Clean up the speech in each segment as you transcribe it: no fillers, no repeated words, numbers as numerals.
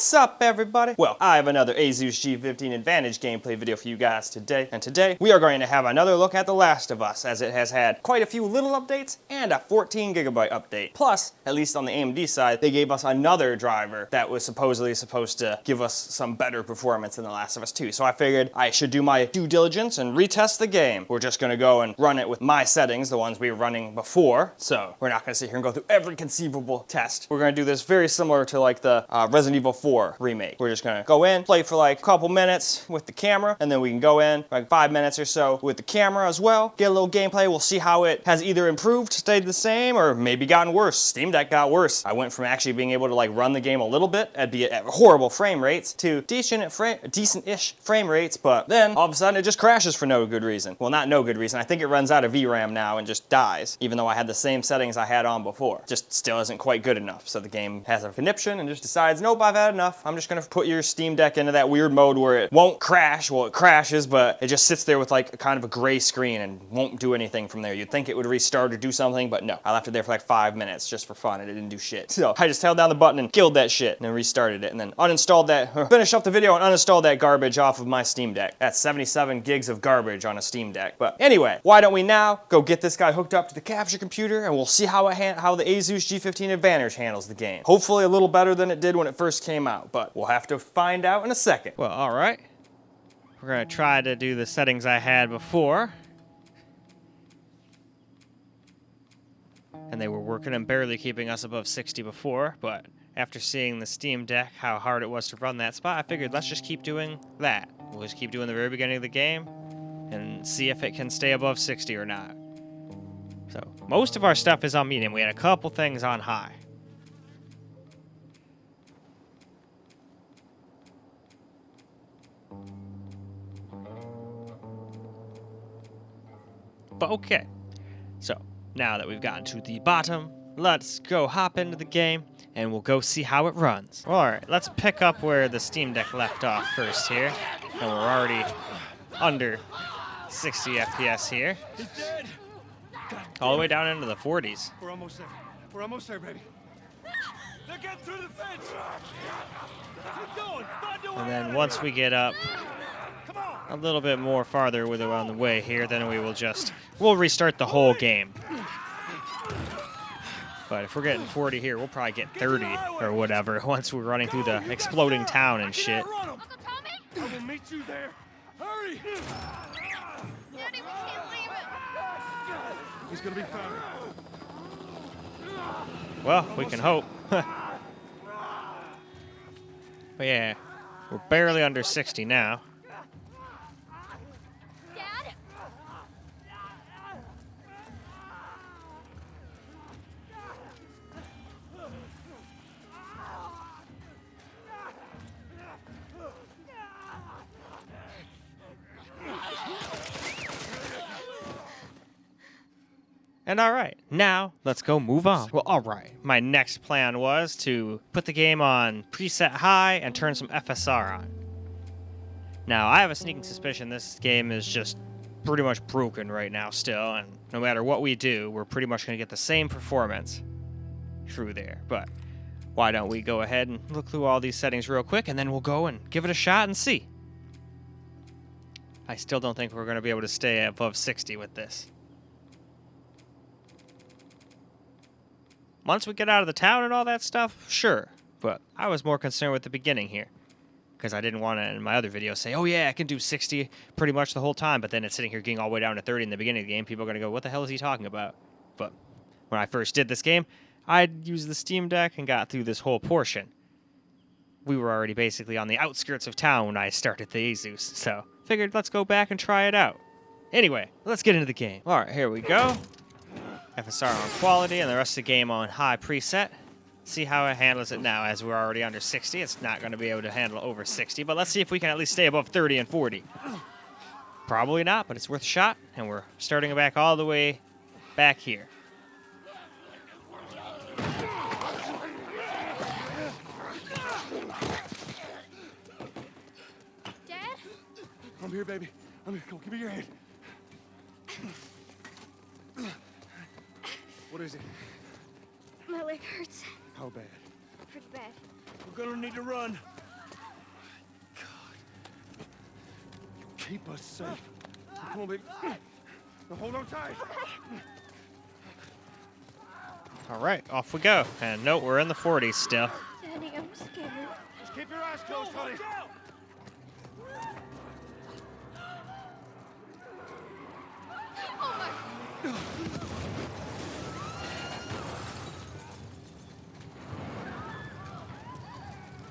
What's up, everybody? Well, I have another Asus G15 Advantage gameplay video for you guys today, and today we are going to have another look at The Last of Us, as it has had quite a few little updates and a 14GB update. Plus, at least on the AMD side, they gave us another driver that was supposedly supposed to give us some better performance than The Last of Us 2. So I figured I should do my due diligence and retest the game. We're just gonna go and run it with my settings, the ones we were running before. So we're not gonna sit here and go through every conceivable test. We're gonna do this very similar to like the Resident Evil 4 remake. We're just gonna go in, play for like a couple minutes with the camera, and then we can go in like 5 minutes or so with the camera as well, get a little gameplay. We'll see how it has either improved, stayed the same, or maybe gotten worse. Steam Deck got worse. I went from actually being able to like run the game a little bit, albeit at horrible frame rates, to decent-ish frame rates, but then all of a sudden it just crashes for no good reason. Well, not no good reason. I think it runs out of VRAM now and just dies, even though I had the same settings I had on before. Just still isn't quite good enough. So the game has a conniption and just decides, nope, I've had enough. I'm just gonna put your Steam Deck into that weird mode where it won't crash. Well, it crashes, but it just sits there with like kind of a gray screen and won't do anything from there. You'd think it would restart or do something, but no. I left it there for like 5 minutes just for fun and it didn't do shit. So I just held down the button and killed that shit and then restarted it and then uninstalled that, finished up the video and uninstalled that garbage off of my Steam Deck. That's 77 gigs of garbage on a Steam Deck. But anyway, why don't we now go get this guy hooked up to the capture computer and we'll see how the Asus G15 Advantage handles the game. Hopefully a little better than it did when it first came out, but we'll have to find out in a second. Well, all right. We're gonna try to do the settings I had before. And they were working and barely keeping us above 60 before, but after seeing the Steam Deck, how hard it was to run that spot, I figured let's just keep doing that. We'll just keep doing the very beginning of the game and see if it can stay above 60 or not. So, most of our stuff is on medium. We had a couple things on high. But okay, so now that we've gotten to the bottom, let's go hop into the game and we'll go see how it runs. Alright, let's pick up where the Steam Deck left off first here. And we're already under 60 FPS here. All the way down into the 40s. We're almost there. We're almost there, baby. They're getting through the fence. Keep going. And then once we get up a little bit more farther on the way here, then we'll restart the whole game. But if we're getting 40 here, we'll probably get 30 or whatever once we're running through the exploding town and shit. I will meet you there. Hurry! Daddy, we can't leave it. He's gonna be found. Well, we can hope. But yeah, we're barely under 60 now. Dad? And alright, now let's go move on. Well, alright, my next plan was to put the game on preset high and turn some FSR on. Now, I have a sneaking suspicion this game is just pretty much broken right now still, and no matter what we do, we're pretty much going to get the same performance through there. But why don't we go ahead and look through all these settings real quick, and then we'll go and give it a shot and see. I still don't think we're going to be able to stay above 60 with this. Once we get out of the town and all that stuff, sure. But I was more concerned with the beginning here. Because I didn't want to, in my other video, say, oh yeah, I can do 60 pretty much the whole time. But then it's sitting here getting all the way down to 30 in the beginning of the game. People are going to go, what the hell is he talking about? But when I first did this game, I'd used the Steam Deck and got through this whole portion. We were already basically on the outskirts of town when I started the Asus. So figured let's go back and try it out. Anyway, let's get into the game. All right, here we go. FSR on quality and the rest of the game on high preset. See how it handles it now. As we're already under 60, it's not going to be able to handle over 60, but let's see if we can at least stay above 30 and 40. Probably not, but it's worth a shot, and we're starting it back all the way back here. Dad? I'm here, baby. I'm here. Come on, give me your hand. What is it? My leg hurts. How bad? Pretty bad. We're gonna need to run. God. Keep us safe. Come on, baby. Now hold on tight. All right, off we go. And note, we're in the 40s still. Daddy, I'm scared. Just keep your eyes closed, honey. Oh my.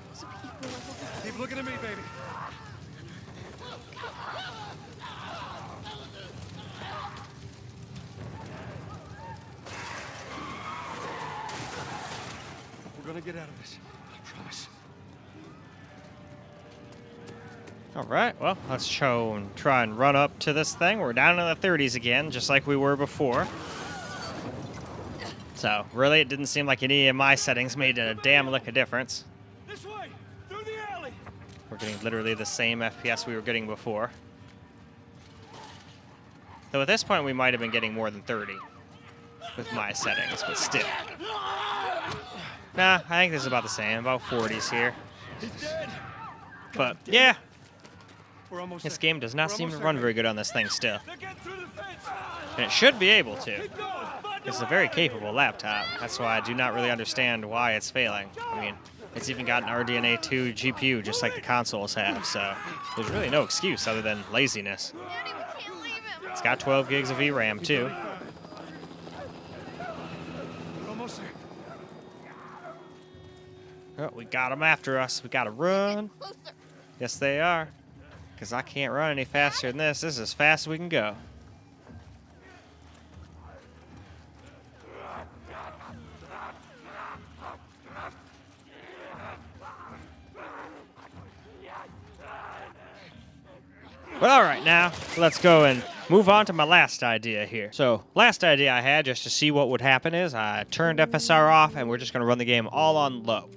There's people over there. Keep looking at me, baby. We're gonna get out of this. I promise. All right, well, let's try and run up to this thing. We're down in the 30s again, just like we were before. So, really, it didn't seem like any of my settings made a damn lick of difference. This way, through the alley. We're getting literally the same FPS we were getting before. Though at this point, we might have been getting more than 30 with my settings, but still. Nah, I think this is about the same, about 40s here. He's dead. But, yeah, We're almost this there. game does not We're seem to almost run there, very good on this thing still. baby. They're getting through the fence. And it should be able to. Keep going. This is a very capable laptop. That's why I do not really understand why it's failing. I mean, it's even got an RDNA 2 GPU, just like the consoles have, so there's really no excuse other than laziness. Daddy, we can't leave him. It's got 12 gigs of VRAM, too. We're almost there. Oh, we got them after us. We got to run. Closer. Yes, they are. Because I can't run any faster than this. This is as fast as we can go. But all right, now let's go and move on to my last idea here. So, last idea I had just to see what would happen is I turned FSR off and we're just going to run the game all on low.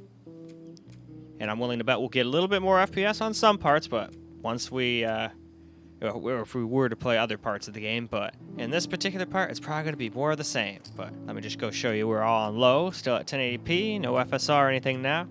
And I'm willing to bet we'll get a little bit more FPS on some parts, but once we, if we were to play other parts of the game, but in this particular part, it's probably going to be more of the same. But let me just go show you we're all on low, still at 1080p, no FSR or anything now.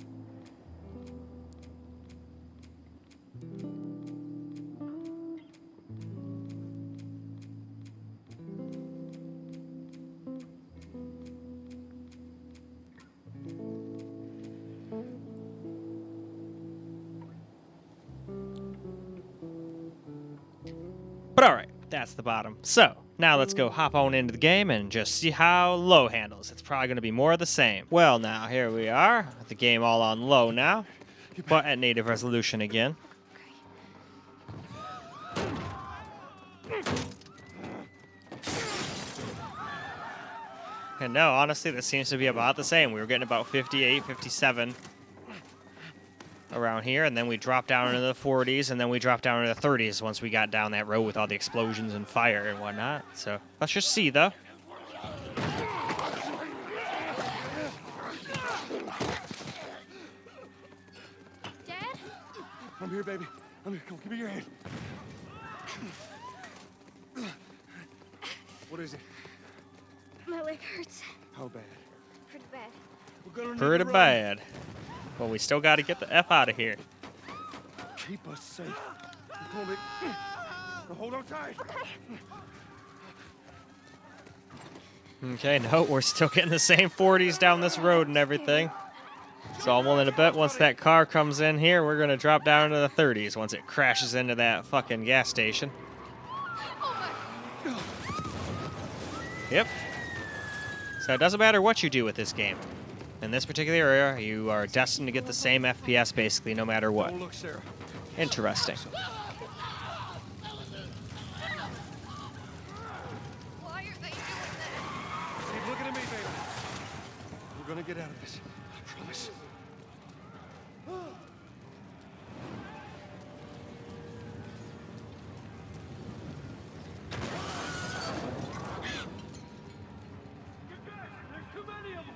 But all right, that's the bottom. So now let's go hop on into the game and just see how low handles. It's probably going to be more of the same. Well, now here we are, with the game all on low now, but at native resolution again. And no, honestly, this seems to be about the same. We were getting about 58, 57 around here, and then we dropped down into the 40s, and then we dropped down into the 30s once we got down that road with all the explosions and fire and whatnot. So let's just see, though. Dad? I'm here, baby. I'm here. Come, give me your hand. What is it? My leg hurts. How bad? Pretty bad. We're gonna need Pretty to run. bad. But we still got to get the F out of here. Keep us safe. Come on, baby. Now hold on tight. Okay, no, we're still getting the same 40s down this road and everything. So I'm willing to bet once that car comes in here, we're going to drop down into the 30s once it crashes into that fucking gas station. Yep. So it doesn't matter what you do with this game. In this particular area, you are destined to get the same FPS basically no matter what. Oh, look, Sarah. Interesting. Why are they doing that? Keep looking at me, baby. We're gonna get out of this. I promise. Get back! There's too many of them.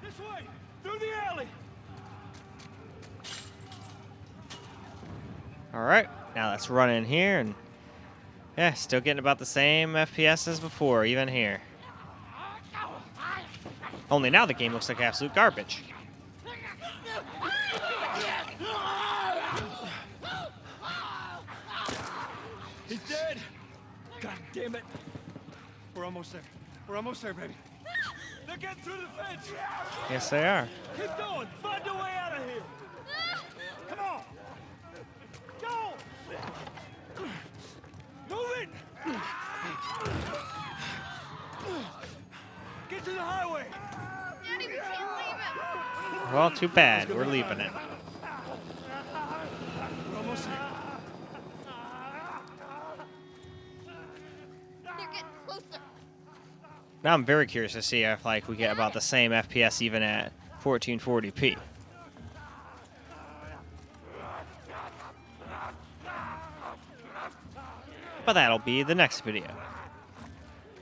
This way, through the alley. All right, now let's run in here and yeah, still getting about the same FPS as before, even here. Only now the game looks like absolute garbage. Damn it. We're almost there. We're almost there, baby. They're getting through the fence. Yes, they are. Keep going. Find a way out of here. Come on. Go. Move it. Get to the highway. Daddy, we can't leave him. Well, too bad. We're leaving it. We're almost there. They're getting closer. Now I'm very curious to see if like we get about the same FPS even at 1440p. But that'll be the next video.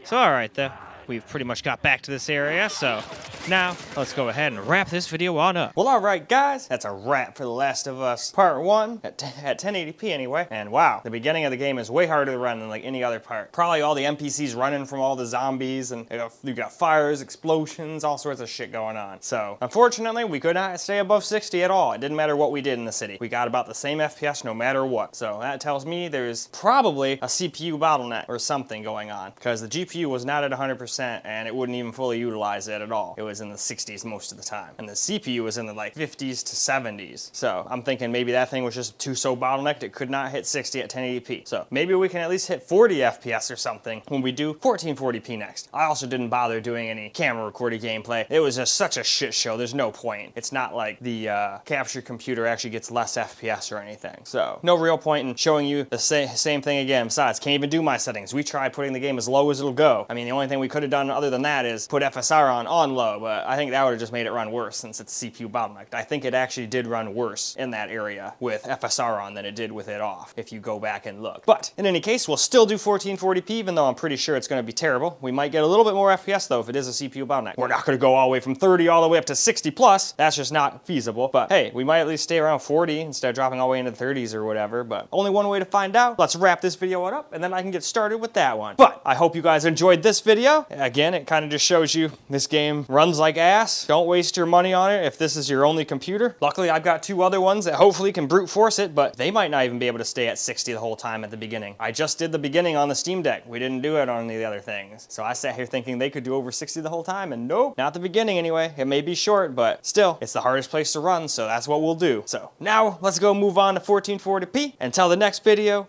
So alright though, we've pretty much got back to this area, so now let's go ahead and wrap this video on up. Well alright guys, that's a wrap for The Last of Us Part 1 at 1080p anyway. And wow, the beginning of the game is way harder to run than like any other part. Probably all the NPCs running from all the zombies, and you got fires, explosions, all sorts of shit going on. So unfortunately, we could not stay above 60 at all. It didn't matter what we did in the city. We got about the same FPS no matter what. So that tells me there's probably a CPU bottleneck or something going on, because the GPU was not at 100% and it wouldn't even fully utilize it at all. It was in the 60s most of the time, and the CPU was in the like 50s to 70s. So I'm thinking maybe that thing was just so bottlenecked it could not hit 60 at 1080p. So maybe we can at least hit 40 FPS or something when we do 1440p next. I also didn't bother doing any camera recorded gameplay. It was just such a shit show. There's no point. It's not like the capture computer actually gets less FPS or anything. So no real point in showing you the same thing again. Besides, can't even do my settings. We tried putting the game as low as it'll go. I mean, the only thing we could have done other than that is put FSR on low, but I think that would have just made it run worse since it's CPU bottlenecked. I think it actually did run worse in that area with FSR on than it did with it off, if you go back and look. But in any case, we'll still do 1440p, even though I'm pretty sure it's going to be terrible. We might get a little bit more FPS though if it is a CPU bottleneck. We're not going to go all the way from 30 all the way up to 60 plus. That's just not feasible. But hey, we might at least stay around 40 instead of dropping all the way into the 30s or whatever. But only one way to find out. Let's wrap this video up and then I can get started with that one. But I hope you guys enjoyed this video. Again, it kind of just shows you this game runs like ass. Don't waste your money on it if this is your only computer. Luckily, I've got two other ones that hopefully can brute force it, but they might not even be able to stay at 60 the whole time at the beginning. I just did the beginning on the Steam Deck. We didn't do it on any of the other things. So I sat here thinking they could do over 60 the whole time, and nope, not the beginning anyway. It may be short, but still, it's the hardest place to run, so that's what we'll do. So now let's go move on to 1440p. Until the next video,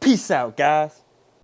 peace out, guys.